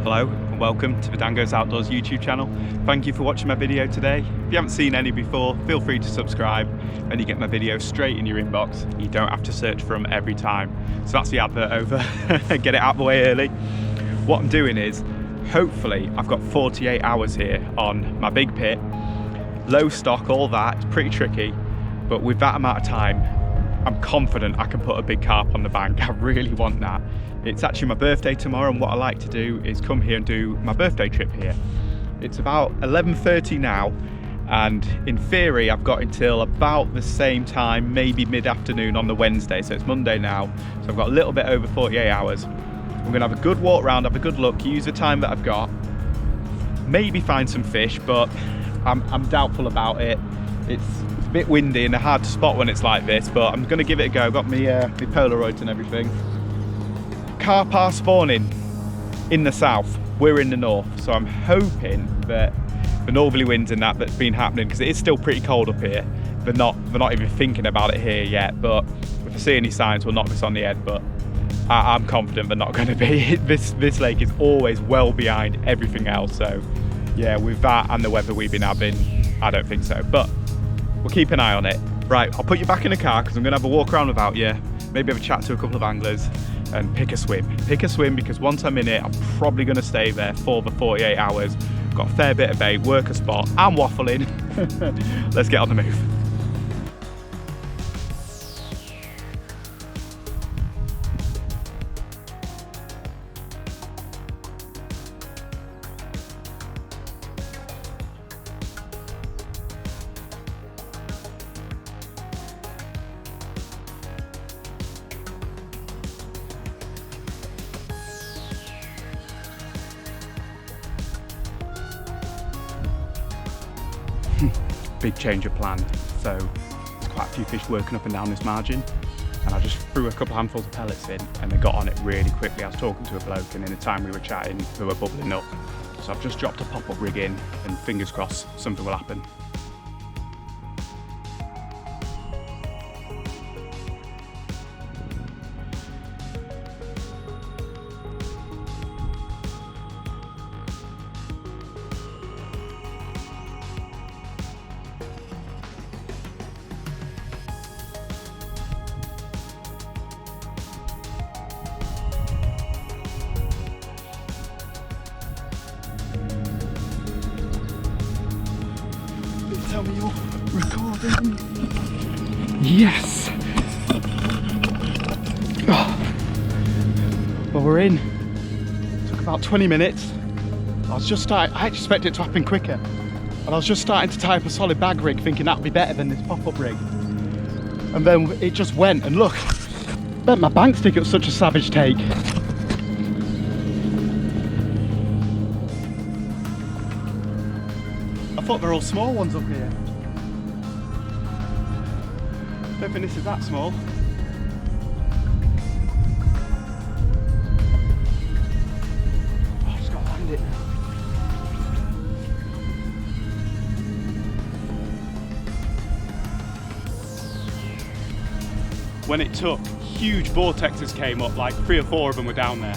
Hello and welcome to the DanGoesOutdoors YouTube channel. Thank you for watching my video today. If you haven't seen any before, feel free to subscribe and you get my videos straight in your inbox. You don't have to search for them every time. So that's the advert over. Get it out of the way early. What I'm doing is, hopefully I've got 48 hours here on my big pit. Low stock, all that, it's pretty tricky. But with that amount of time, I'm confident I can put a big carp on the bank. I really want that. It's actually my birthday tomorrow, and what I like to do is come here and do my birthday trip here. It's about 11:30 now, and in theory I've got until about the same time, maybe mid-afternoon on the Wednesday, so it's Monday now, so I've got a little bit over 48 hours. I'm gonna have a good walk around, have a good look, use the time that I've got, maybe find some fish, but I'm doubtful about it. It's a bit windy and hard to spot when it's like this, but I'm gonna give it a go. I've got my Polaroids and everything. Carp are spawning in the south, we're in the north, so I'm hoping that the northerly winds and that's been happening, because it is still pretty cold up here. They're not even thinking about it here yet, but if I see any signs we'll knock this on the head, but I'm confident they're not going to be. This lake is always well behind everything else, so yeah, with that and the weather we've been having, I don't think so, but we'll keep an eye on it. Right, I'll put you back in the car because I'm going to have a walk around without you, maybe have a chat to a couple of anglers, and pick a swim, because once I'm in it, I'm probably going to stay there for the 48 hours. Got a fair bit of bait, work a spot, I'm waffling. Let's get on the move. Big change of plan, so there's quite a few fish working up and down this margin, and I just threw a couple handfuls of pellets in and they got on it really quickly. I was talking to a bloke, and in the time we were chatting they were bubbling up, so I've just dropped a pop-up rig in and fingers crossed something will happen. Tell me you're recording. Yes. Oh. Well, we're in. Took about 20 minutes. I actually expected it to happen quicker. And I was just starting to tie up a solid bag rig, thinking that'd be better than this pop-up rig. And then it just went, and look, bent my bank stick. It was such a savage take. I thought they're all small ones up here. Don't think this is that small. Oh, I've just got to land it. When it took, huge vortexes came up, like 3 or 4 of them were down there.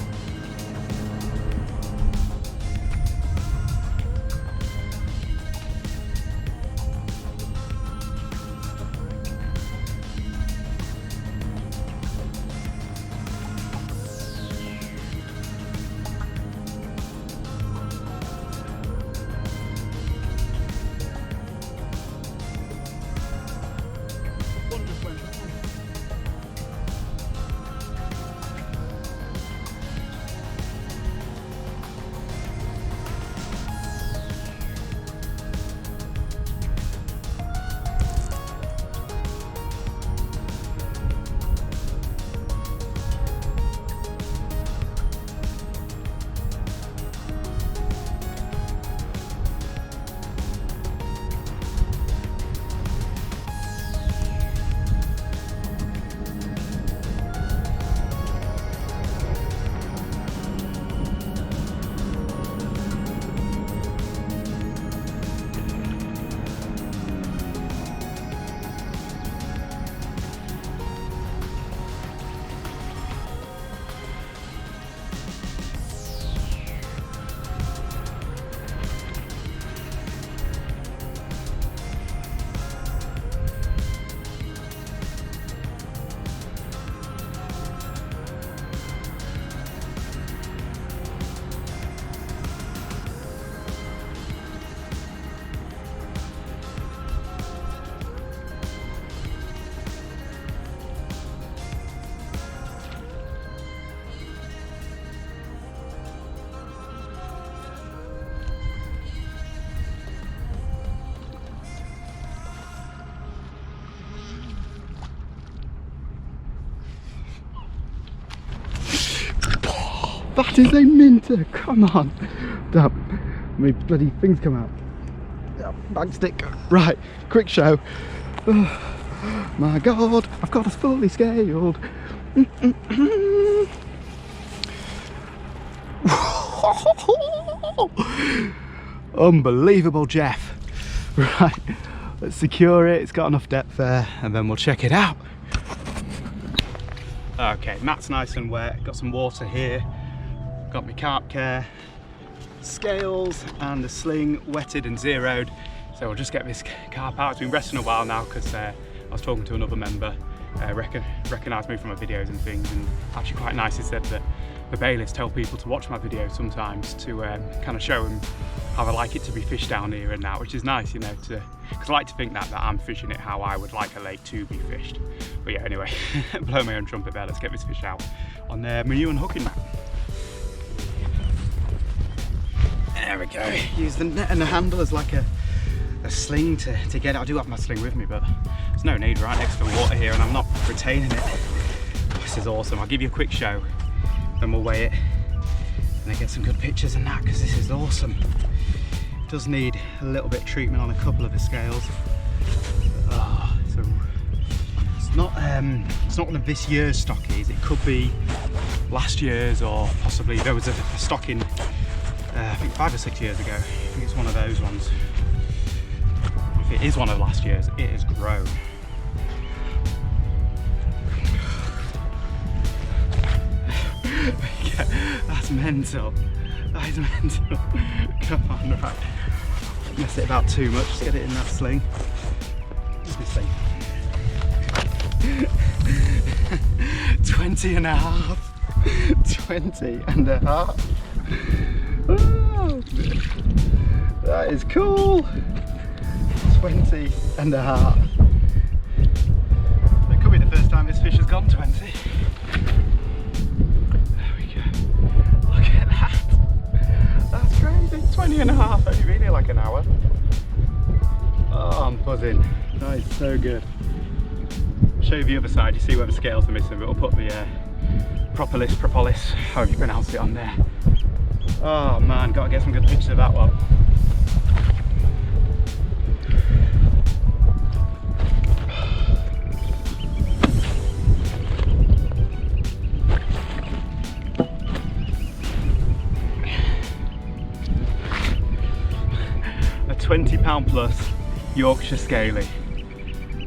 That is a minter, come on. Damn, my bloody things come out. Bag stick. Right, quick show. Oh, my God, I've got us fully scaled. Unbelievable, Jeff. Right, let's secure it. It's got enough depth there, and then we'll check it out. Okay, mat's nice and wet. Got some water here. Got my carp care, scales, and the sling wetted and zeroed. So we'll just get this carp out. It's been resting a while now because I was talking to another member, recognised me from my videos and things, and actually quite nice. He said that the bailiffs tell people to watch my videos sometimes to kind of show them how I like it to be fished down here and that, which is nice, you know, because I like to think that I'm fishing it how I would like a lake to be fished. But yeah, anyway, blow my own trumpet there. Let's get this fish out on my new unhooking mat. There we go. Use the net and the handle as like a sling to get it. I do have my sling with me, but there's no need, right next to the water here, and I'm not retaining it. This is awesome. I'll give you a quick show, then we'll weigh it and then get some good pictures and that, because this is awesome. It does need a little bit of treatment on a couple of the scales. Oh, it's not one of this year's stockies. It could be last year's, or possibly there was a stocking I think 5 or 6 years ago. I think it's one of those ones. If it is one of last year's, it has grown. That's mental. That is mental. Come on, right. Mess it about too much, just get it in that sling. Let me see. 20 and a half. 20 and a half. Oh, that is cool. 20 and a half. That could be the first time this fish has gone 20. There we go. Look at that. That's crazy. 20 and a half, only been here like an hour. Oh, I'm buzzing. That is so good. I'll show you the other side. You see where the scales are missing, but we'll put the propolis, however you pronounce it, on there. Oh man, gotta get some good pictures of that one. A 20-pound plus Yorkshire scaly.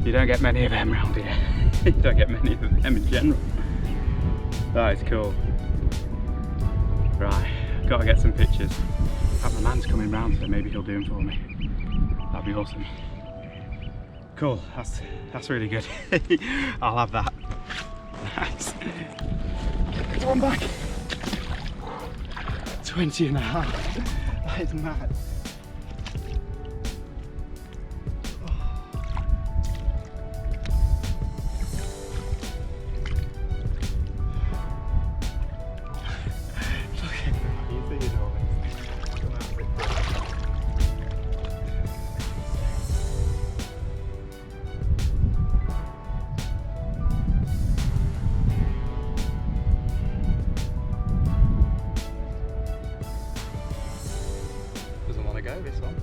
You don't get many of them around here. You don't get many of them in general. That is cool. Right. Gotta get some pictures. In fact, my man's coming round, so maybe he'll do them for me. That'd be awesome. Cool, that's really good. I'll have that. Nice. Get one back. 20 and a half. That is mad. This one.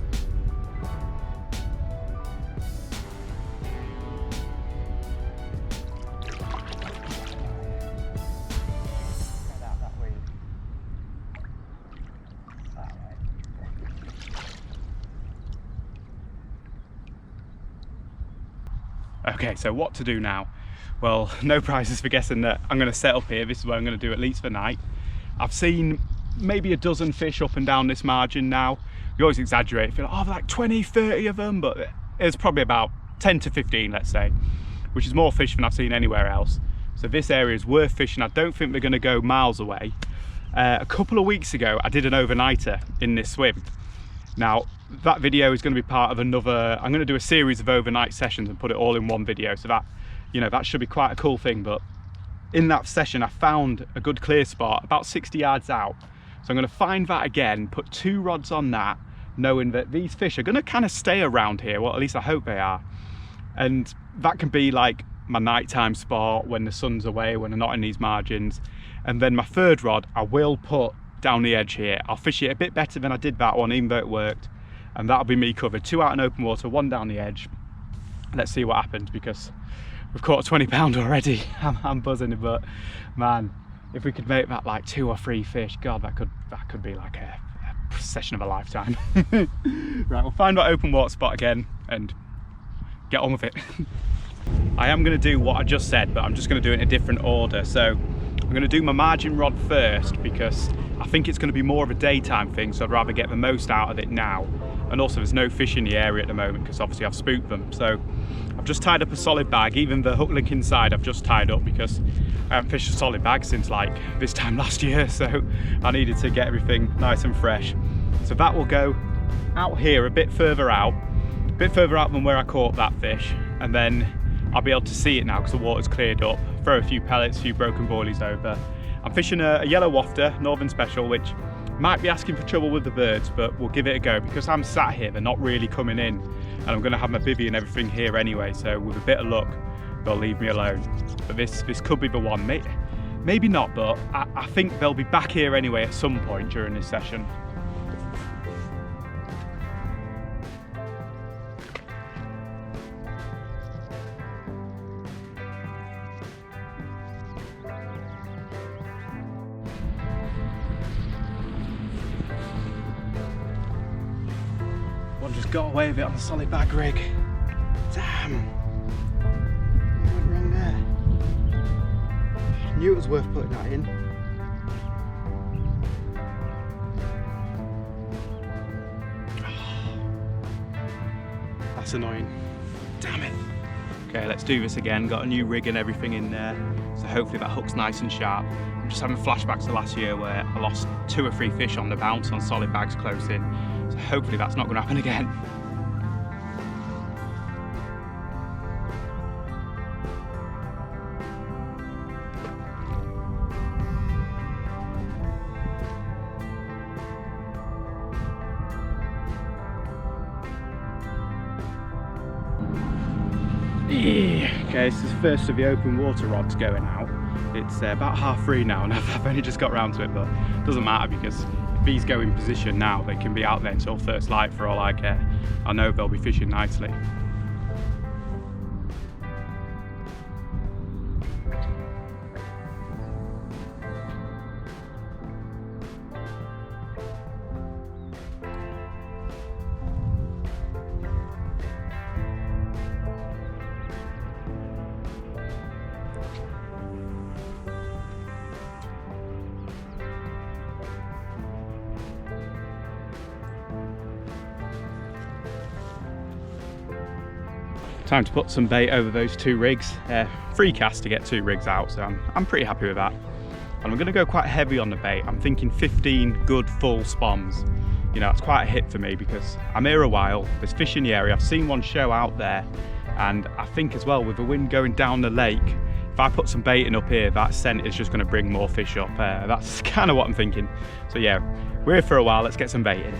Okay, so what to do now? Well, no prizes for guessing that I'm going to set up here. This is where I'm going to do at least for night. I've seen maybe a dozen fish up and down this margin now. You always exaggerate, feel like, oh, like 20, 30 of them, but it's probably about 10 to 15, let's say, which is more fish than I've seen anywhere else. So this area is worth fishing. I don't think they're going to go miles away. A couple of weeks ago, I did an overnighter in this swim. Now, that video is going to be part of another, I'm going to do a series of overnight sessions and put it all in one video. So that, you know, that should be quite a cool thing. But in that session, I found a good clear spot about 60 yards out. So I'm going to find that again, put 2 rods on that, knowing that these fish are going to kind of stay around here. Well, at least I hope they are. And that can be like my nighttime spot when the sun's away, when I'm not in these margins. And then my third rod I will put down the edge here. I'll fish it a bit better than I did that one, even though it worked, and that'll be me covered. 2 out in open water, 1 down the edge. Let's see what happens, because we've caught a 20-pounder already. I'm buzzing, but man, if we could make that like 2 or 3 fish, God, that could be like a session of a lifetime. Right, we'll find our open water spot again and get on with it. I am going to do what I just said, but I'm just going to do it in a different order. So I'm going to do my margin rod first, because I think it's going to be more of a daytime thing, so I'd rather get the most out of it now. And also there's no fish in the area at the moment, because obviously I've spooked them. So I've just tied up a solid bag. Even the hook link inside I've just tied up, because I haven't fished a solid bag since like this time last year, so I needed to get everything nice and fresh. So that will go out here a bit further out than where I caught that fish, and then I'll be able to see it now because the water's cleared up. Throw a few pellets, a few broken boilies over. I'm fishing a yellow wafter, Northern Special, which might be asking for trouble with the birds, but we'll give it a go. Because I'm sat here, they're not really coming in, and I'm going to have my bivvy and everything here anyway, so with a bit of luck they'll leave me alone. But this could be the one. Maybe not, but I think they'll be back here anyway at some point during this session. One just got away with it on the solid bag rig. Damn. What went wrong there? Knew it was worth putting that in. That's annoying. Damn it. Okay, let's do this again. Got a new rig and everything in there, so hopefully that hook's nice and sharp. I'm just having flashbacks to last year where I lost 2 or 3 fish on the bounce on solid bags close in. So hopefully that's not going to happen again. Okay, so this is the first of the open water rods going out. It's about 3:30 now, and I've only just got round to it, but it doesn't matter, because if these go in position now, they can be out there until first light for all I care. I know they'll be fishing nicely. Time to put some bait over those 2 rigs. Free cast to get 2 rigs out, so I'm pretty happy with that. And I'm going to go quite heavy on the bait. I'm thinking 15 good full spawns. You know, it's quite a hit for me because I'm here a while. There's fish in the area. I've seen one show out there, and I think as well with the wind going down the lake, if I put some baiting up here, that scent is just going to bring more fish up. That's kind of what I'm thinking. So yeah, we're here for a while. Let's get some baiting.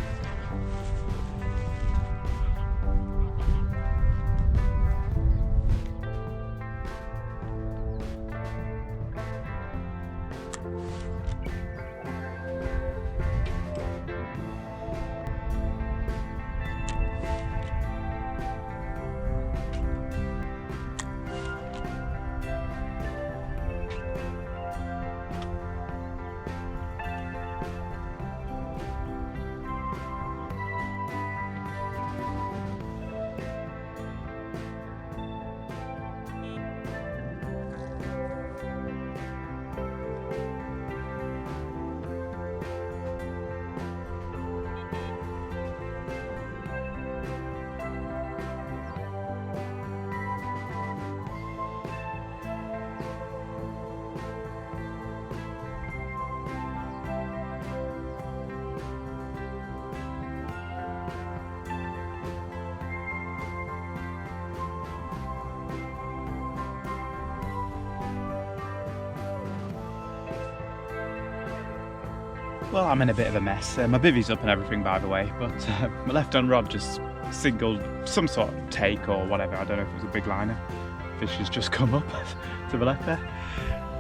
Well, I'm in a bit of a mess. My bivvy's up and everything, by the way, but my left-hand rod just singled some sort of take or whatever. I don't know if it was a big liner. Fish has just come up to the left there.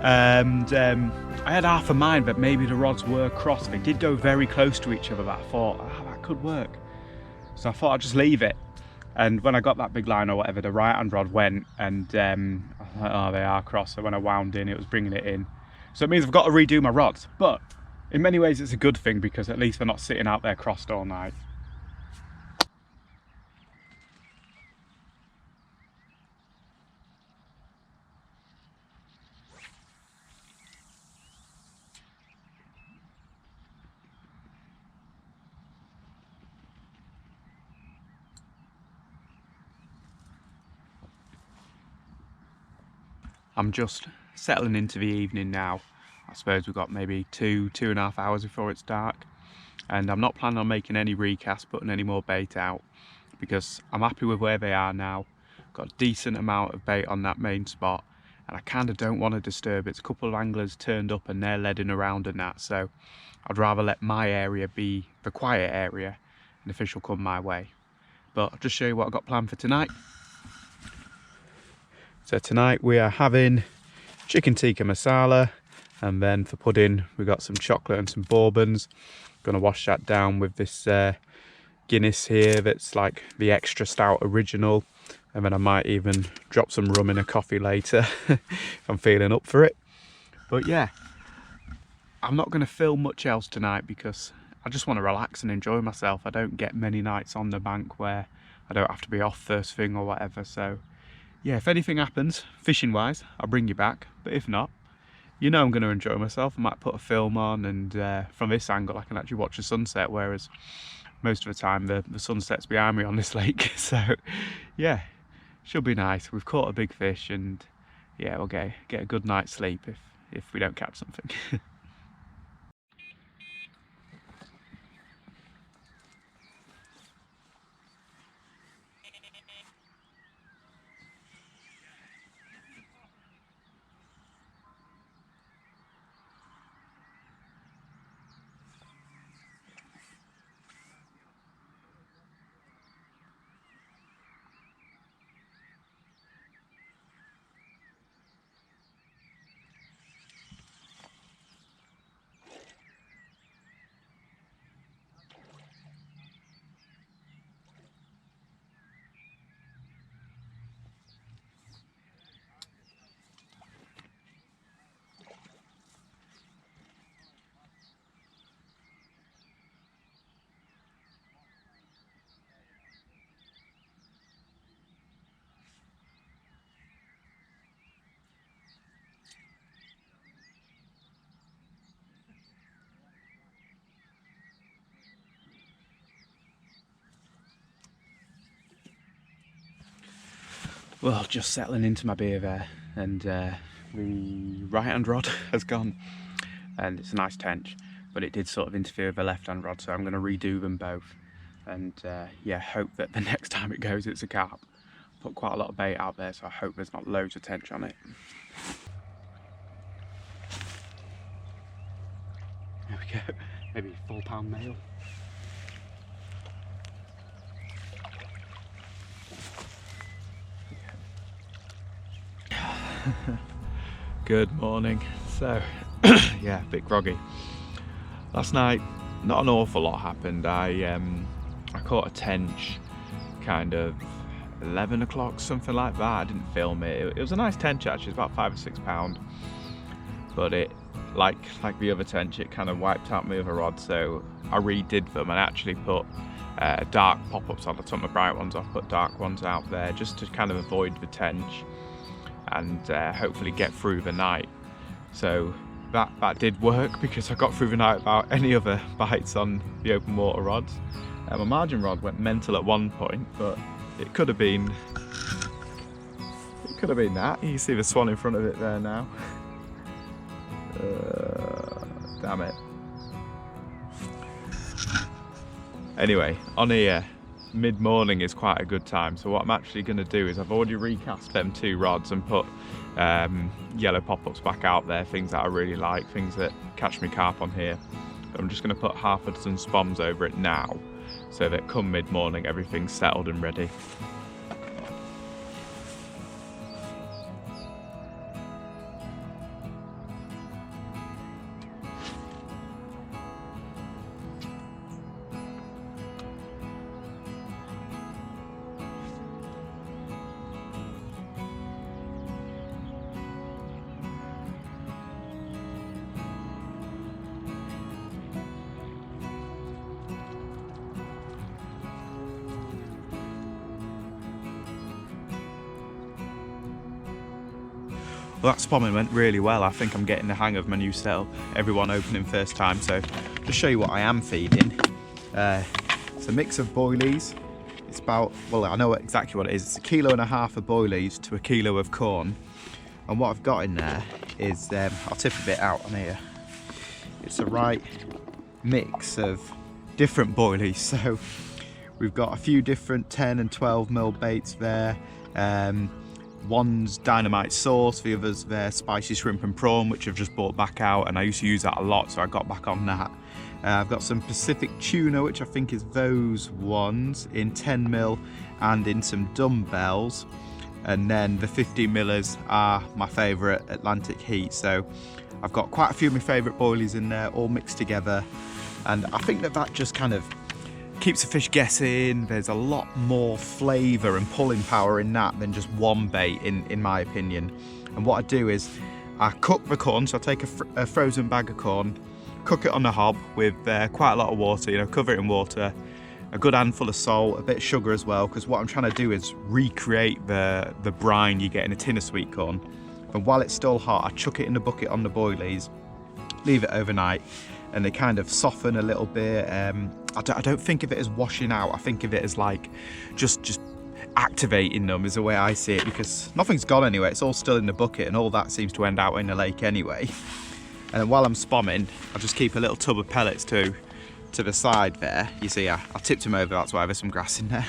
and I had half a mind that maybe the rods were crossed. They did go very close to each other, but I thought, oh, that could work. So I thought I'd just leave it. And when I got that big line or whatever, the right hand rod went, and I thought, oh, they are crossed. So when I wound in, it was bringing it in. So it means I've got to redo my rods. But in many ways, it's a good thing, because at least they're not sitting out there crossed all night. I'm just settling into the evening now. I suppose we've got maybe 2.5 hours before it's dark. And I'm not planning on making any recasts, putting any more bait out, because I'm happy with where they are now. Got a decent amount of bait on that main spot, and I kind of don't want to disturb it. It's a couple of anglers turned up and they're leading around and that, so I'd rather let my area be the quiet area and the fish will come my way. But I'll just show you what I've got planned for tonight. So tonight we are having chicken tikka masala, and then for pudding we got some chocolate and some bourbons. Gonna wash that down with this Guinness here that's like the extra stout original, and then I might even drop some rum in a coffee later if I'm feeling up for it. But yeah, I'm not going to film much else tonight because I just want to relax and enjoy myself. I don't get many nights on the bank where I don't have to be off first thing or whatever. So yeah, if anything happens fishing wise, I'll bring you back, but if not, you know I'm going to enjoy myself. I might put a film on, and from this angle I can actually watch the sunset, whereas most of the time the sunset's behind me on this lake. So yeah, should be nice. We've caught a big fish, and yeah, we'll get a good night's sleep if we don't catch something. Well, just settling into my beer there, and the right hand rod has gone, and it's a nice tench, but it did sort of interfere with the left hand rod, so I'm going to redo them both, and yeah, hope that the next time it goes it's a carp. Put quite a lot of bait out there, so I hope there's not loads of tench on it. There we go, maybe a £4 male. Good morning. So yeah, a bit groggy. Last night not an awful lot happened. I caught a tench kind of 11 o'clock, something like that. I didn't film it. It was a nice tench actually. It's about £5 or £6, but it like the other tench, it kind of wiped out my other rod, so I redid them and actually put dark pop-ups on. I took my bright ones off, put dark ones out there just to kind of avoid the tench and hopefully get through the night. So that did work, because I got through the night without any other bites on the open water rods. My margin rod went mental at one point, but it could have been that. You can see the swan in front of it there now. Damn it. Anyway, on here, mid-morning is quite a good time, so what I'm actually going to do is I've already recast them 2 rods and put yellow pop-ups back out there, things that I really like, things that catch me carp on here. But I'm just going to put half a dozen spoms over it now, so that come mid-morning everything's settled and ready. Well, that spomming went really well. I think I'm getting the hang of my new setup. Everyone opening first time, so just show you what I am feeding. It's a mix of boilies. It's about, well, I know exactly what it is. It's 1.5 kilos of boilies to 1 kilo of corn. And what I've got in there is, I'll tip a bit out on here. It's the right mix of different boilies. So we've got a few different 10 and 12 mil baits there. One's dynamite sauce, the other's their spicy shrimp and prawn, which I've just bought back out, and I used to use that a lot, so I got back on that. I've got some Pacific tuna, which I think is those ones, in 10 mil and in some dumbbells. And then the 15 millers are my favourite Atlantic heat. So I've got quite a few of my favourite boilies in there, all mixed together. And I think that just kind of keeps the fish guessing. There's a lot more flavour and pulling power in that than just one bait, in my opinion. And what I do is I cook the corn, so I take a frozen bag of corn, cook it on the hob with quite a lot of water, you know, cover it in water, a good handful of salt, a bit of sugar as well, because what I'm trying to do is recreate the brine you get in a tin of sweet corn. And while it's still hot, I chuck it in the bucket on the boilies, leave it overnight, and they kind of soften a little bit. I don't think of it as washing out. I think of it as like just activating them is the way I see it, because nothing's gone anyway. It's all still in the bucket, and all that seems to end out in the lake anyway. And while I'm spomming, I just keep a little tub of pellets to the side there. You see, I tipped them over, that's why there's some grass in there.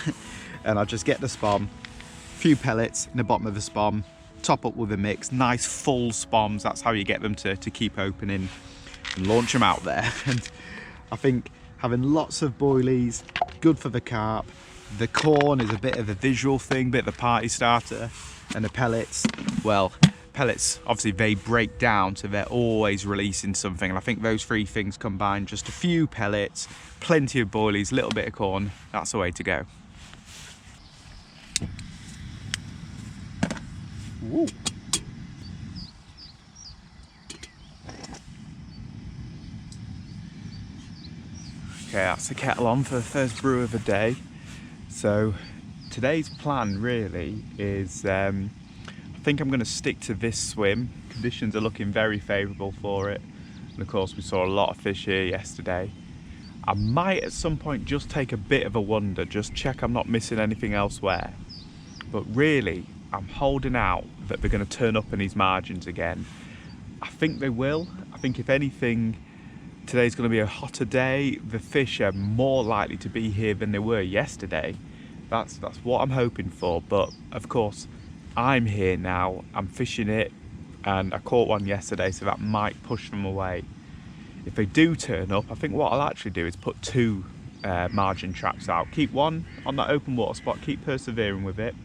And I just get the spom, a few pellets in the bottom of the spom, top up with a mix, nice full spoms. That's how you get them to keep opening, and launch them out there. And I think having lots of boilies, good for the carp. The corn is a bit of a visual thing, bit of a party starter. And the pellets, well, pellets, obviously they break down, so they're always releasing something. And I think those three things combined, just a few pellets, plenty of boilies, a little bit of corn, that's the way to go. Woo. Okay, that's the kettle on for the first brew of the day. So today's plan really is, I think I'm going to stick to this swim. Conditions are looking very favourable for it. And of course we saw a lot of fish here yesterday. I might at some point just take a bit of a wander, just check I'm not missing anything elsewhere. But really, I'm holding out that they're going to turn up in these margins again. I think they will. I think if anything, today's going to be a hotter day. The fish are more likely to be here than they were yesterday. That's what I'm hoping for. But of course, I'm here now. I'm fishing it, and I caught one yesterday, so that might push them away. If they do turn up, I think what I'll actually do is put 2 margin traps out. Keep one on that open water spot. Keep persevering with it,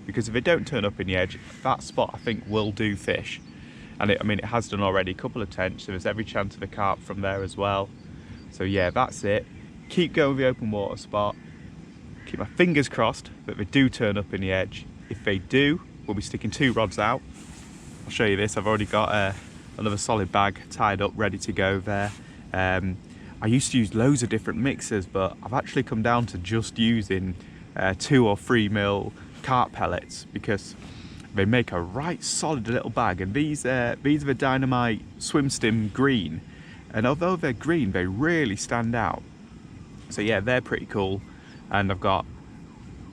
because if they don't turn up in the edge, that spot I think will do fish. And it has done already, a couple of tench, so there's every chance of a carp from there as well. So yeah, that's it. Keep going with the open water spot. Keep my fingers crossed that they do turn up in the edge. If they do, we'll be sticking 2 rods out. I'll show you this. I've already got another solid bag tied up, ready to go there. I used to use loads of different mixers, but I've actually come down to just using 2 or 3 mil carp pellets, because they make a right solid little bag. And these are the Dynamite Swim Stim green, and although they're green, they really stand out. So yeah, they're pretty cool. And I've got,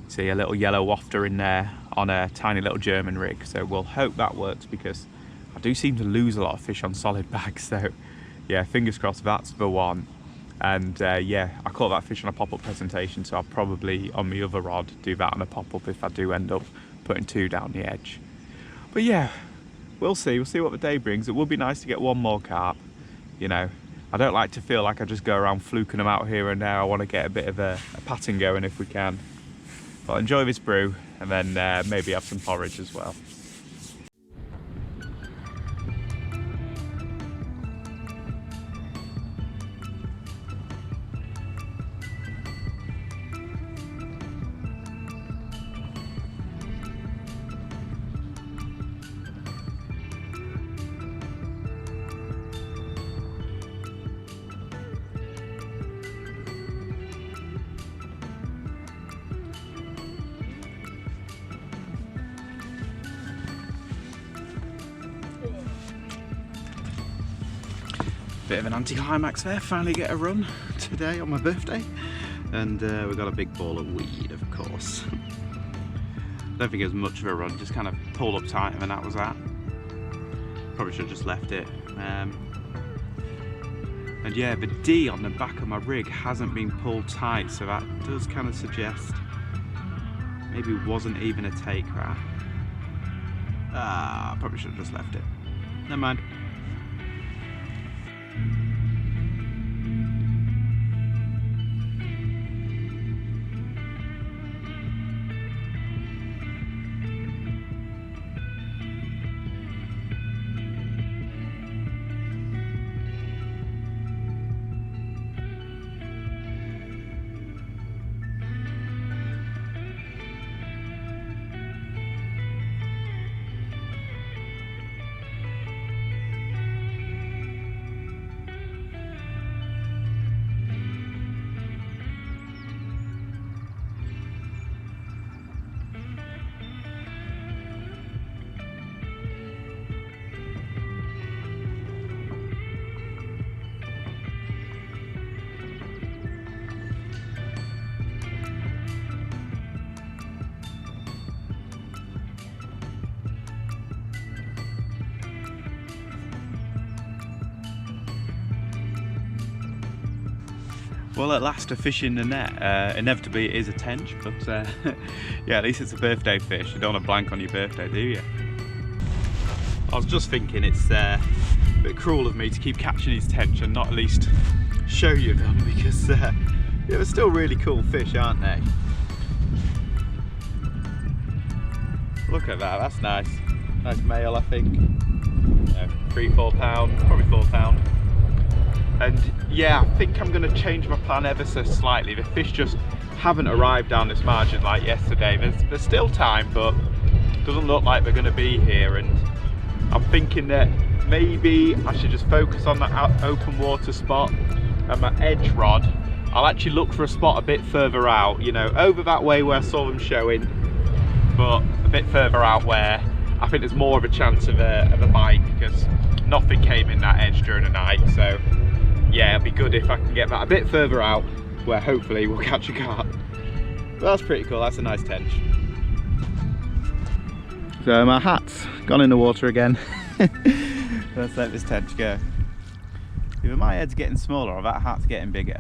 see, a little yellow wafter in there on a tiny little German rig, so we'll hope that works, because I do seem to lose a lot of fish on solid bags. So yeah, fingers crossed that's the one. And yeah, I caught that fish on a pop-up presentation, so I'll probably on the other rod do that on a pop-up if I do end up putting 2 down the edge. But yeah, we'll see what the day brings. It would be nice to get one more carp. You know, I don't like to feel like I just go around fluking them out here and there. I want to get a bit of a pattern going if we can. But enjoy this brew, and then maybe have some porridge as well. Bit of an anticlimax there, finally get a run today on my birthday. And we got a big ball of weed, of course. Don't think it was much of a run, just kind of pulled up tight and that was that. Probably should have just left it. And yeah, the D on the back of my rig hasn't been pulled tight, so that does kind of suggest maybe it wasn't even a take rat. Probably should have just left it. Never mind. Well, at last a fish in the net. Inevitably it is a tench, but yeah, at least it's a birthday fish. You don't want to blank on your birthday, do you? I was just thinking it's a bit cruel of me to keep catching these tench and not at least show you them, because they're still really cool fish, aren't they? Look at that, that's nice. Nice male, I think. 3-4 pound, probably 4 pound. And yeah, I think I'm going to change my plan ever so slightly. The fish just haven't arrived down this margin like yesterday. There's still time, but it doesn't look like they're going to be here. And I'm thinking that maybe I should just focus on that open water spot and my edge rod. I'll actually look for a spot a bit further out, you know, over that way where I saw them showing, but a bit further out where I think there's more of a chance of a bite, because nothing came in that edge during the night. So yeah, it'll be good if I can get that a bit further out where hopefully we'll catch a carp. Well, that's pretty cool, that's a nice tench. So my hat's gone in the water again. Let's let this tench go. Either my head's getting smaller or that hat's getting bigger.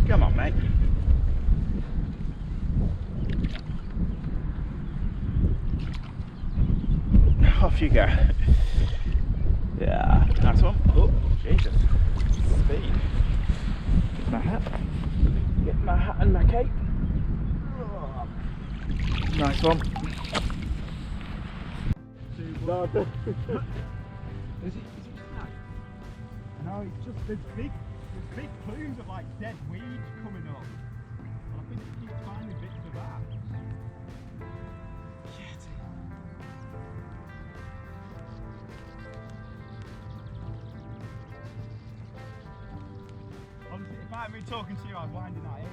Come on, mate. Off you go. Yeah, nice one. Oh, Jesus. Speed. Get my hat. Get my hat and my cape. Oh. Nice one. Is it snack? No, it's just there's big plumes of like dead weed coming up. And I think it keeps finding bits of that. Honestly, if I had been talking to you, I'd winding that in.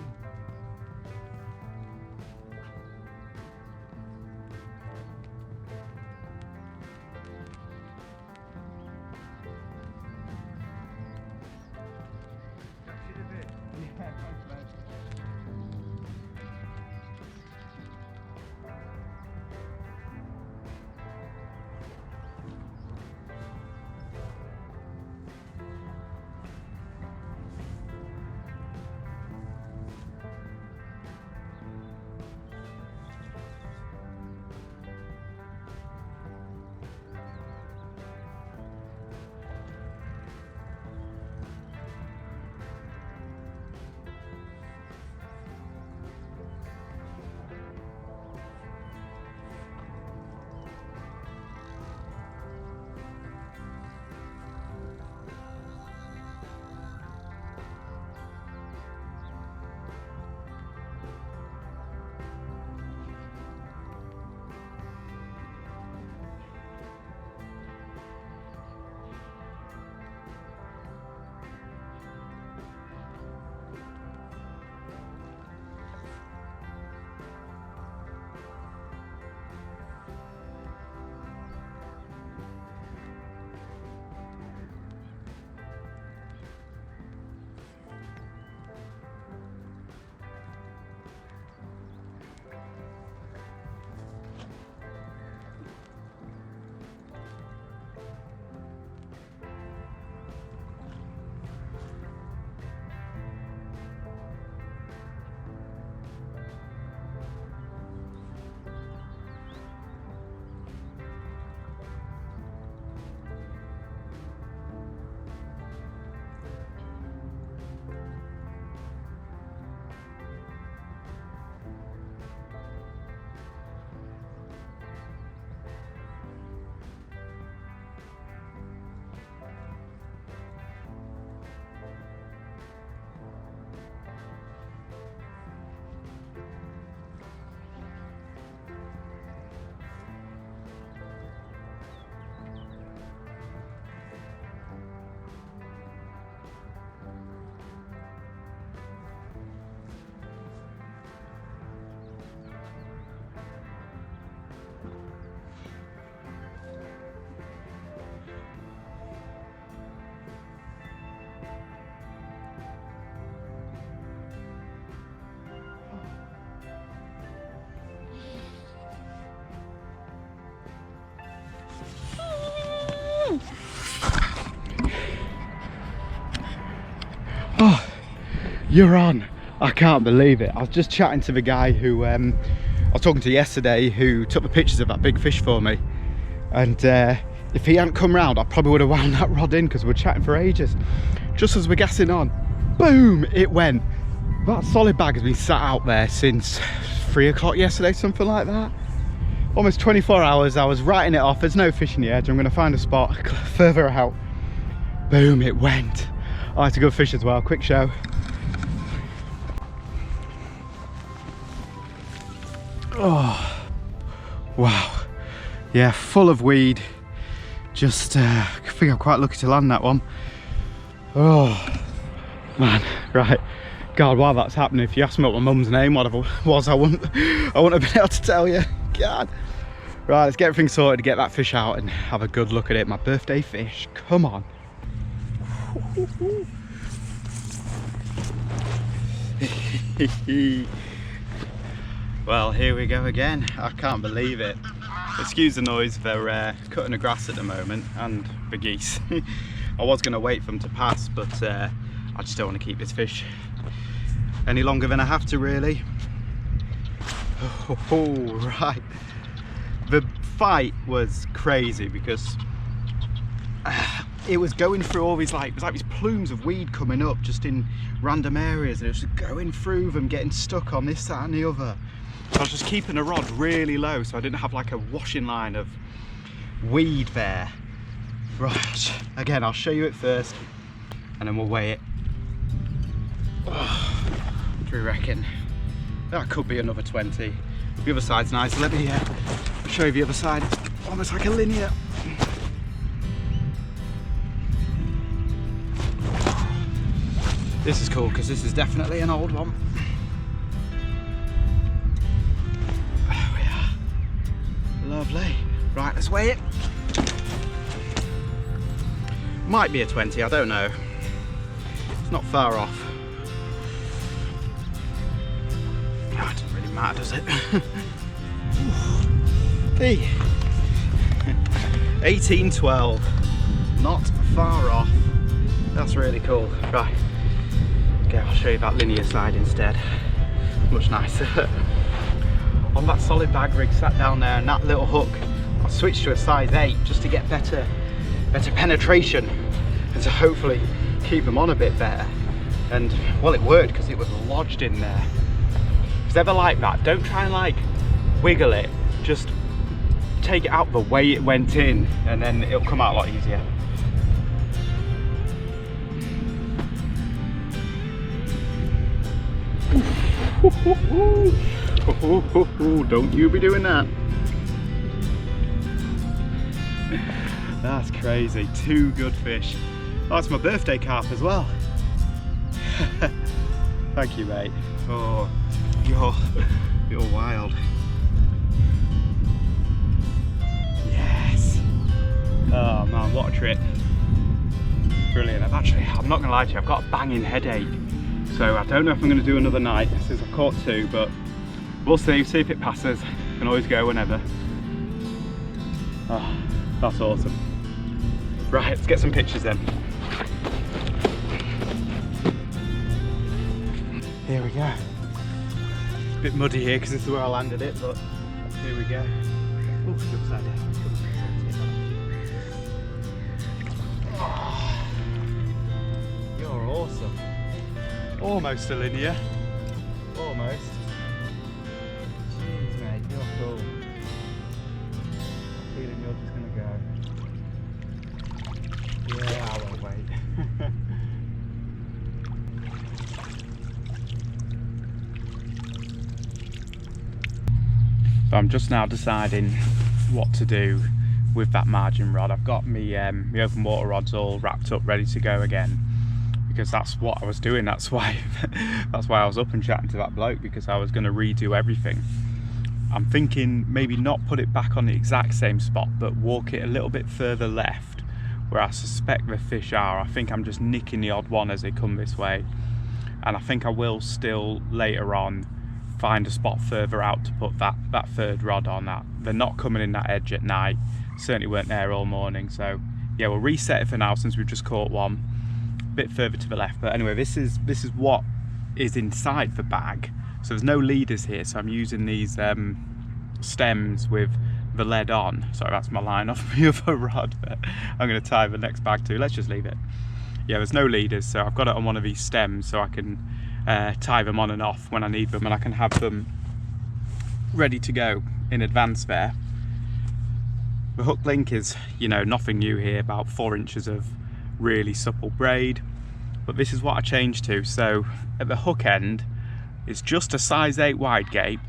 You're on. I can't believe it. I was just chatting to the guy who I was talking to yesterday, who took the pictures of that big fish for me. And if he hadn't come round, I probably would have wound that rod in, because we were chatting for ages. Just as we're gassing on, boom, it went. That solid bag has been sat out there since 3 o'clock yesterday, something like that. Almost 24 hours. I was writing it off. There's no fish in the edge. I'm going to find a spot further out. Boom, it went. I had to go fish as well. Quick show. Oh, wow. Yeah, full of weed. Just, I think I'm quite lucky to land that one. Oh, man, right. God, while that's happening, if you asked me what my mum's name was, I wouldn't have been able to tell you. God. Right, let's get everything sorted to get that fish out and have a good look at it. My birthday fish, come on. Well, here we go again. I can't believe it. Excuse the noise, they're cutting the grass at the moment, and the geese. I was going to wait for them to pass, but I just don't want to keep this fish any longer than I have to, really. Oh, right. The fight was crazy because it was going through all these, it was like these plumes of weed coming up just in random areas, and it was just going through them, getting stuck on this, that and the other. So I was just keeping the rod really low so I didn't have like a washing line of weed there. Right, again, I'll show you it first and then we'll weigh it. Oh, what do you reckon? That could be another 20. The other side's nice. Let me show you the other side. It's almost like a linear. This is cool because this is definitely an old one. There we are. Lovely. Right, let's weigh it. Might be a 20, I don't know. It's not far off. Oh, it doesn't really matter, does it? Hey. 1812. Not far off. That's really cool. Right. Okay, I'll show you that linear side instead. Much nicer. On that solid bag rig sat down there, and that little hook, I switched to a size 8 just to get better penetration and to hopefully keep them on a bit better. And well, it worked because it was lodged in there. If it's ever like that, don't try and wiggle it, just take it out the way it went in and then it'll come out a lot easier. Don't you be doing that. That's crazy. 2 good fish. Oh, it's my birthday carp as well. Thank you, mate. Oh, you're wild. Yes. Oh man, what a trip. Brilliant. I'm not gonna lie to you, I've got a banging headache. So I don't know if I'm gonna do another night since I've caught 2, but we'll see if it passes. Can always go whenever. Oh, that's awesome. Right, let's get some pictures then. Here we go. A bit muddy here because this is where I landed it, but here we go. Oh, it's upside down. Oh, you're awesome. Almost a linear. Almost. Jeez, mate, you're cool. Feeling you're just gonna go. Yeah, I won't wait. So I'm just now deciding what to do with that margin rod. I've got my open water rods all wrapped up, ready to go again, because that's what I was doing. That's why I was up and chatting to that bloke, because I was going to redo everything. I'm thinking maybe not put it back on the exact same spot, but walk it a little bit further left where I suspect the fish are. I think I'm just nicking the odd one as they come this way, and I think I will still later on find a spot further out to put that third rod on. That they're not coming in that edge at night, certainly weren't there all morning. So yeah, we'll reset it for now since we've just caught one a bit further to the left. But anyway, this is what is inside the bag, so there's no leaders here, so I'm using these stems with the lead on. Sorry, that's my line off the other rod, but I'm going to tie the next bag to. Let's just leave it. Yeah, there's no leaders, so I've got it on one of these stems so I can tie them on and off when I need them, and I can have them ready to go in advance there. The hook link is, you know, nothing new here, about 4 inches of really supple braid, but this is what I changed to. So at the hook end, it's just a size 8 wide gape,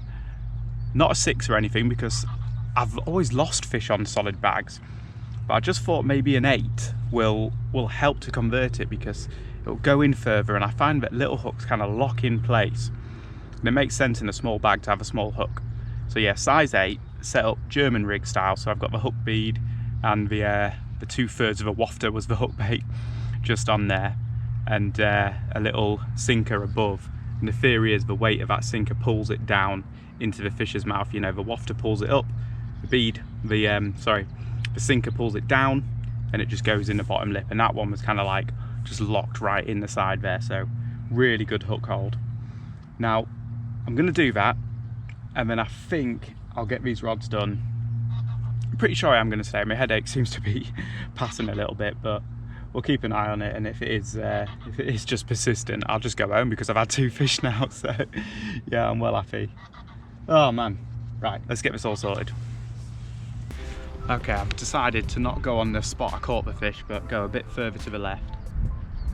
not a 6 or anything, because I've always lost fish on solid bags, but I just thought maybe an 8 will help to convert it, because it'll go in further, and I find that little hooks kind of lock in place, and it makes sense in a small bag to have a small hook. So yeah, size 8, set up German rig style, so I've got the hook bead and the 2/3 of a wafter was the hook bait just on there, and a little sinker above. And the theory is the weight of that sinker pulls it down into the fish's mouth. You know, the wafter pulls it up, the sinker pulls it down, and it just goes in the bottom lip. And that one was kind of like just locked right in the side there, so really good hook hold. Now I'm going to do that, and then I think I'll get these rods done. I'm pretty sure I am going to stay. My headache seems to be passing a little bit, but we'll keep an eye on it, and if it is just persistent, I'll just go home, because I've had 2 fish now. So yeah, I'm well happy. Oh man, right, let's get this all sorted. Okay, I've decided to not go on the spot I caught the fish, but go a bit further to the left.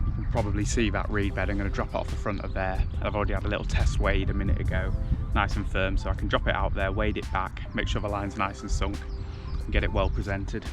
You can probably see that reed bed. I'm going to drop it off the front of there. I've already had a little test wade a minute ago, nice and firm, so I can drop it out there, wade it back, make sure the line's nice and sunk, and get it well presented.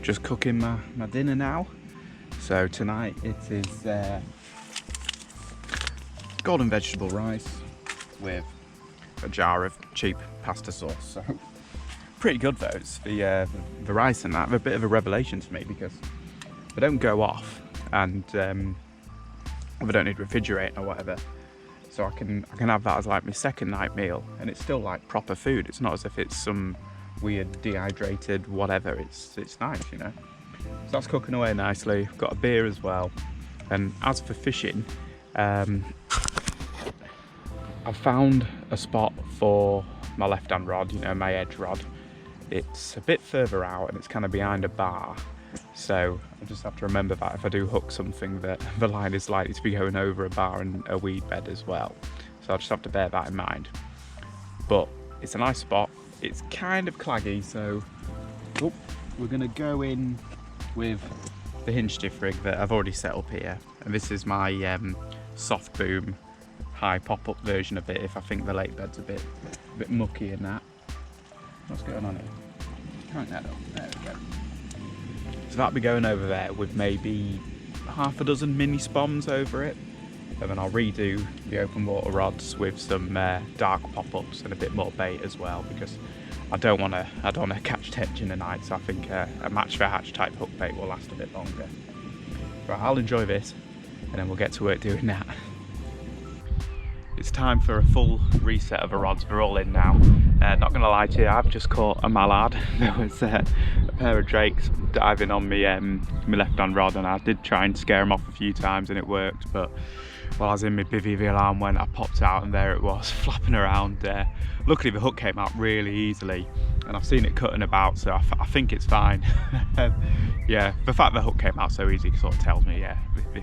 Just cooking my dinner now. So tonight it is golden vegetable rice with a jar of cheap pasta sauce. So pretty good though. It's the rice and that, a bit of a revelation to me, because they don't go off, and they don't need refrigerating or whatever. So I can have that as like my second night meal, and it's still like proper food. It's not as if it's some weird dehydrated whatever. It's nice, you know. So that's cooking away nicely. Got a beer as well. And as for fishing, I've found a spot for my left-hand rod, you know, my edge rod. It's a bit further out, and it's kind of behind a bar, so I just have to remember that if I do hook something, that the line is likely to be going over a bar and a weed bed as well. So I'll just have to bear that in mind. But it's a nice spot. It's kind of claggy, so we're going to go in with the hinge stiff rig that I've already set up here. And this is my soft boom high pop-up version of it if I think the lake bed's a bit mucky and that. What's going on here? Crank that up. There we go. So that'll be going over there with maybe half a dozen mini spoms over it. And then I'll redo the open water rods with some dark pop-ups and a bit more bait as well, because I don't want to catch tench in the night. So I think a match for hatch type hook bait will last a bit longer. Right, I'll enjoy this, and then we'll get to work doing that. It's time for a full reset of the rods. They're all in now, Not gonna lie to you, I've just caught a mallard. There was a pair of drakes diving on me, my left hand rod, and I did try and scare them off a few times and it worked, but while I was in my bivvy, the alarm went, I popped out and there it was, flapping around. Luckily the hook came out really easily and I've seen it cutting about, so I think it's fine. Yeah, the fact the hook came out so easy sort of tells me, yeah,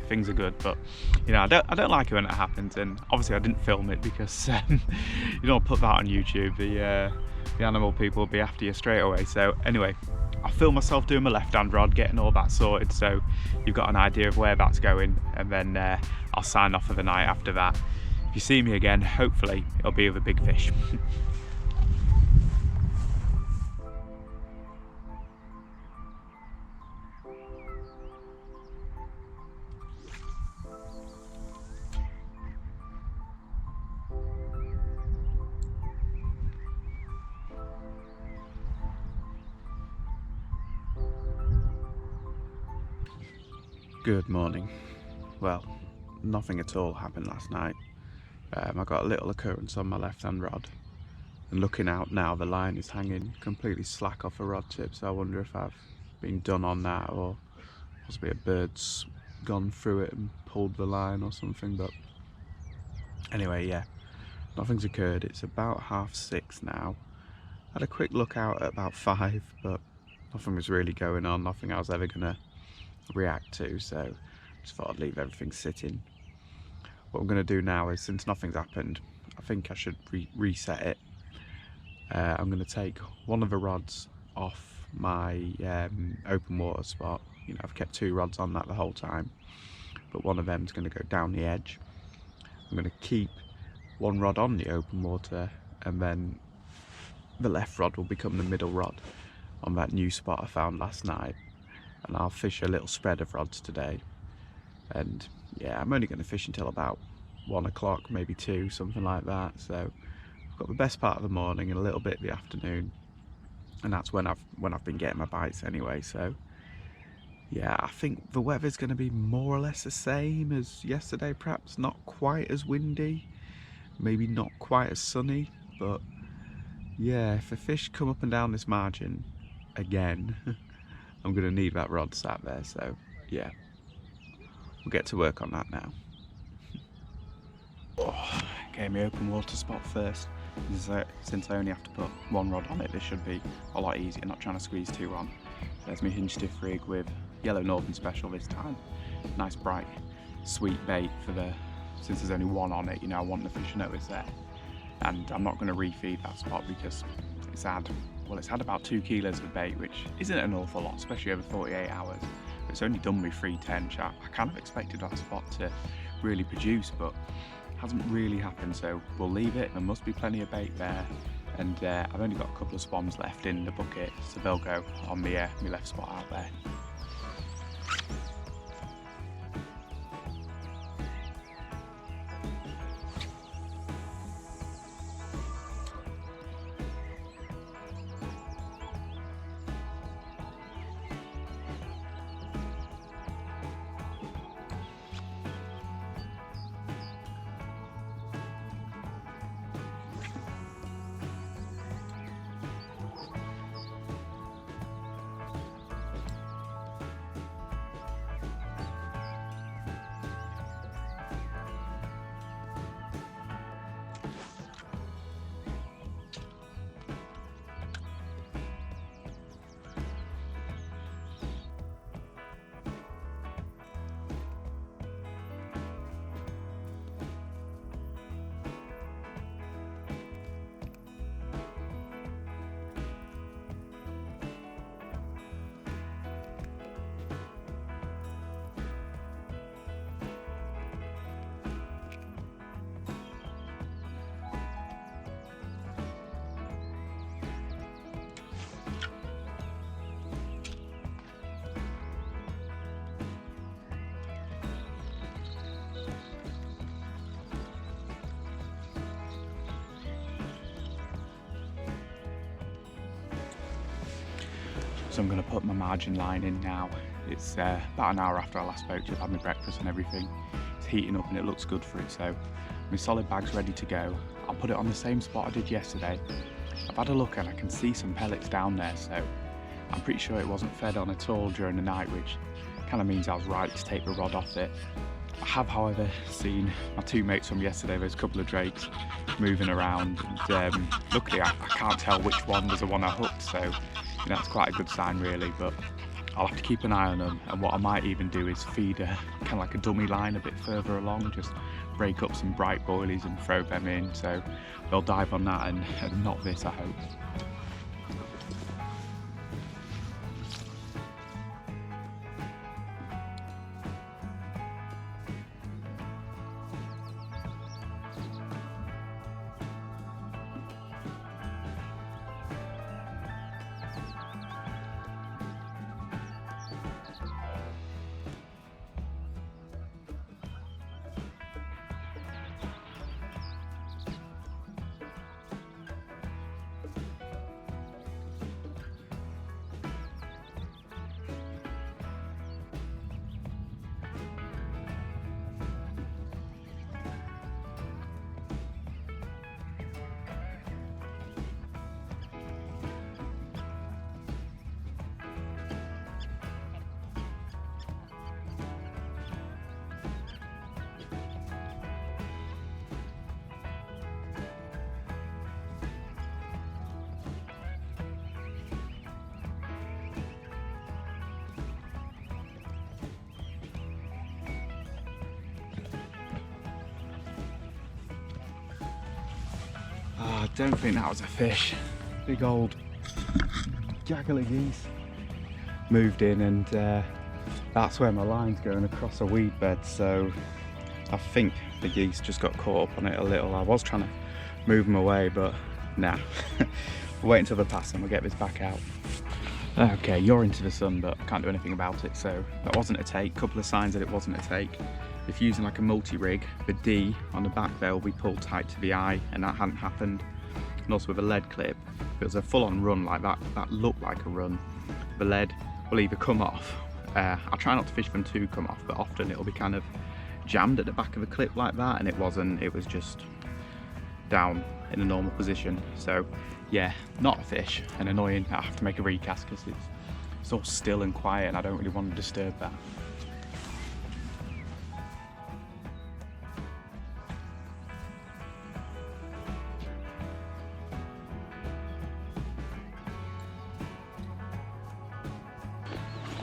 things are good. But you know, I don't like it when it happens, and obviously I didn't film it because you don't put that on YouTube. The animal people will be after you straight away. So anyway, I filmed myself doing my left hand rod, getting all that sorted, so you've got an idea of where that's going, and then I'll sign off for the night after that. If you see me again, hopefully it'll be with a big fish. Good morning. Well, nothing at all happened last night. I got a little occurrence on my left hand rod, and looking out now the line is hanging completely slack off a rod tip, so I wonder if I've been done on that, or possibly a bird's gone through it and pulled the line or something. But anyway, yeah, nothing's occurred. It's about 6:30 now. I had a quick look out at about 5, but nothing was really going on, nothing I was ever gonna react to, so just thought I'd leave everything sitting. What I'm going to do now is, since nothing's happened, I think I should reset it. I'm going to take one of the rods off my open water spot. You know, I've kept 2 rods on that the whole time, but one of them's going to go down the edge. I'm going to keep one rod on the open water, and then the left rod will become the middle rod on that new spot I found last night. And I'll fish a little spread of rods today, and yeah, I'm only going to fish until about 1 o'clock, maybe 2, something like that. So I've got the best part of the morning and a little bit of the afternoon, and that's when I've been getting my bites anyway. So yeah, I think the weather's going to be more or less the same as yesterday, perhaps not quite as windy, maybe not quite as sunny, but yeah, if the fish come up and down this margin again, I'm going to need that rod sat there, so yeah, we'll get to work on that now. Okay, my open water spot first. Since I only have to put 1 rod on it, this should be a lot easier, not trying to squeeze 2 on. There's my hinge stiff rig with yellow Northern Special this time. Nice bright, sweet bait since there's only 1 on it, you know, I want the fish to know it's there. And I'm not going to refeed that spot because it's had about 2 kilos of bait, which isn't an awful lot, especially over 48 hours. But it's only done with 3 tench. I kind of expected that spot to really produce, but it hasn't really happened, so we'll leave it. There must be plenty of bait there, and I've only got a couple of spawns left in the bucket, so they'll go on my left spot out there. So I'm going to put my margin line in now. It's about an hour after I last spoke to you. I've had my breakfast and everything. It's heating up and it looks good for it, so my solid bag's ready to go. I'll put it on the same spot I did yesterday, I've had a look and I can see some pellets down there, so I'm pretty sure it wasn't fed on at all during the night, which kind of means I was right to take the rod off it. I have, however, seen my two mates from yesterday, there's a couple of drakes moving around, and luckily I can't tell which one was the one I hooked, so that's quite a good sign really, but I'll have to keep an eye on them. And what I might even do is feed a kind of like a dummy line a bit further along, just break up some bright boilies and throw them in, so they'll dive on that and not this, I hope. I don't think that was a fish. Big old jaggly geese moved in, and that's where my line's going, across a weed bed, so I think the geese just got caught up on it a little. I was trying to move them away, but nah. We'll wait until they pass and we'll get this back out. Okay, you're into the sun, but can't do anything about it, so that wasn't a take. Couple of signs that it wasn't a take. If you're using like a multi-rig, the D on the back there will be pulled tight to the eye, and that hadn't happened. And also with a lead clip, if it was a full-on run like that, that looked like a run, the lead will either come off. I try not to fish them to come off, but often it'll be kind of jammed at the back of the clip like that, and it wasn't, it was just down in a normal position. So yeah, not a fish, and annoying. I have to make a recast because it's all still and quiet and I don't really want to disturb that.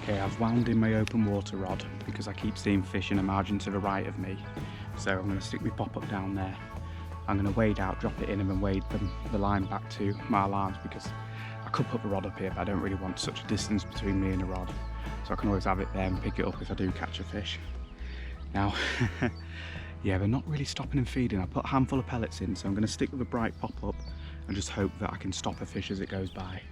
Okay, I've wound in my open water rod because I keep seeing fish in a margin to the right of me. So I'm going to stick my pop-up down there. I'm going to wade out, drop it in, and then wade the line back to my alarms, because I could put the rod up here, but I don't really want such a distance between me and the rod. So I can always have it there and pick it up if I do catch a fish. Now, yeah, they're not really stopping and feeding. I put a handful of pellets in, so I'm going to stick with a bright pop-up and just hope that I can stop a fish as it goes by.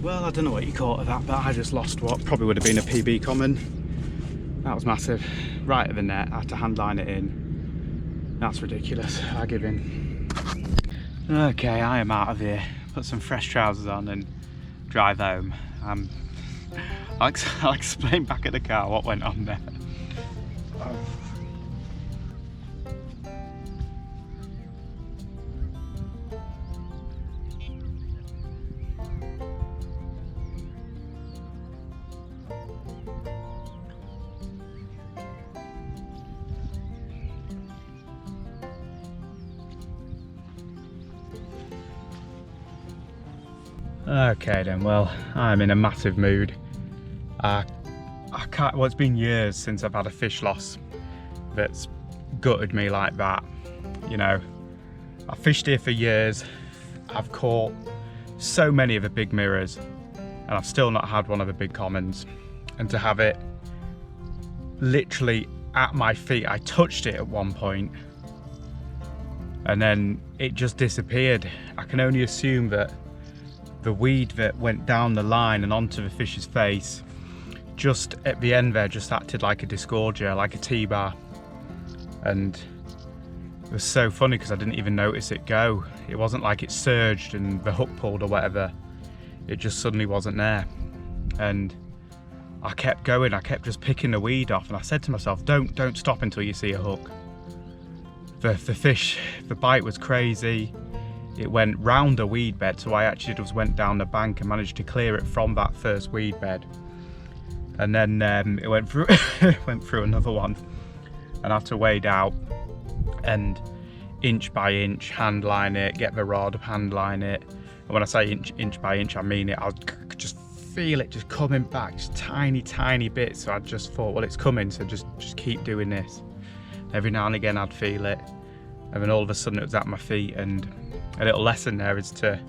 Well, I don't know what you caught of that, but I just lost what probably would have been a PB common. That was massive. Right at the net, I had to hand line it in. That's ridiculous. I give in. Okay, I am out of here. Put some fresh trousers on and drive home. I'll explain back at the car what went on there. Okay then, well, I'm in a massive mood. I can't, well, it's been years since I've had a fish loss that's gutted me like that. You know, I've fished here for years. I've caught so many of the big mirrors and I've still not had one of the big commons. And to have it literally at my feet, I touched it at one point and then it just disappeared. I can only assume that the weed that went down the line and onto the fish's face, just at the end there, just acted like a disgorger, like a T-bar. And it was so funny because I didn't even notice it go. It wasn't like it surged and the hook pulled or whatever. It just suddenly wasn't there. And I kept going, I kept just picking the weed off, and I said to myself, don't stop until you see a hook. The fish, the bite was crazy. It went round a weed bed, so I actually just went down the bank and managed to clear it from that first weed bed. And then it went through went through another one, and I had to wade out and inch by inch hand line it, get the rod, hand line it. And when I say inch by inch, I mean it. I could just feel it just coming back, just tiny bits. So I just thought, well, it's coming, so just keep doing this. Every now and again I'd feel it, and then all of a sudden it was at my feet. And a little lesson there is to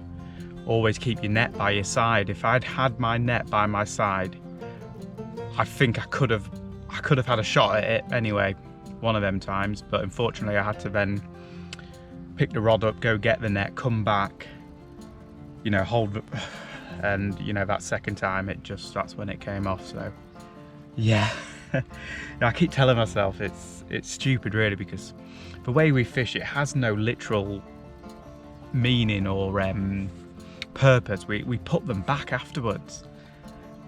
always keep your net by your side. If I'd had my net by my side, I think I could have had a shot at it anyway, one of them times. But unfortunately I had to then pick the rod up, go get the net, come back, you know, hold it, and you know, that second time that's when it came off. So yeah. I keep telling myself it's stupid really, because the way we fish, it has no literal meaning or purpose. We put them back afterwards,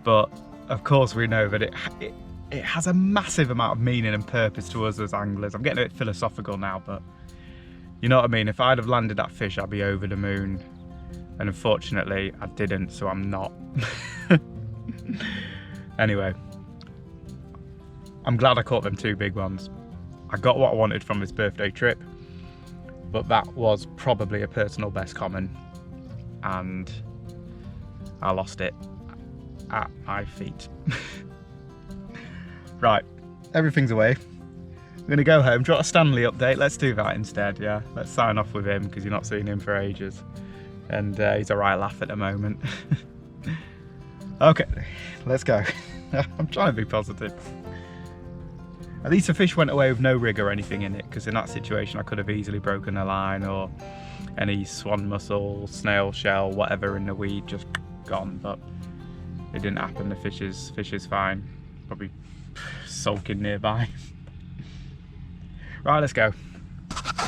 but of course we know that it has a massive amount of meaning and purpose to us as anglers. I'm getting a bit philosophical now, but you know what I mean. If I'd have landed that fish, I'd be over the moon, and unfortunately I didn't, so I'm not. Anyway, I'm glad I caught them two big ones. I got what I wanted from this birthday trip, but that was probably a personal best common, and I lost it at my feet. Right, everything's away. I'm gonna go home. Do you want a Stanley update? Let's do that instead, yeah. Let's sign off with him because you've not seen him for ages. And he's a right laugh at the moment. Okay, let's go. I'm trying to be positive. At least the fish went away with no rig or anything in it, because in that situation I could have easily broken a line, or any swan mussel, snail shell, whatever in the weed just gone, but it didn't happen. The fish is fine, probably sulking nearby. Right, let's go.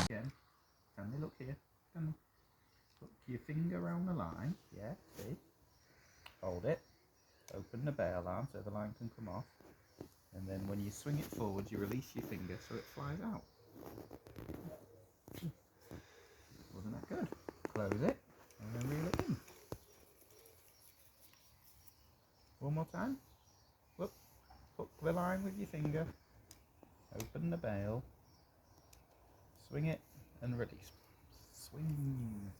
Again, can they look here? Can put your finger around the line, yeah, see? Hold it, open the bail arm so the line can come off. And then when you swing it forward, you release your finger so it flies out. Wasn't that good? Close it and then reel it in. One more time. Whoop. Hook the line with your finger. Open the bail. Swing it and release. Swing.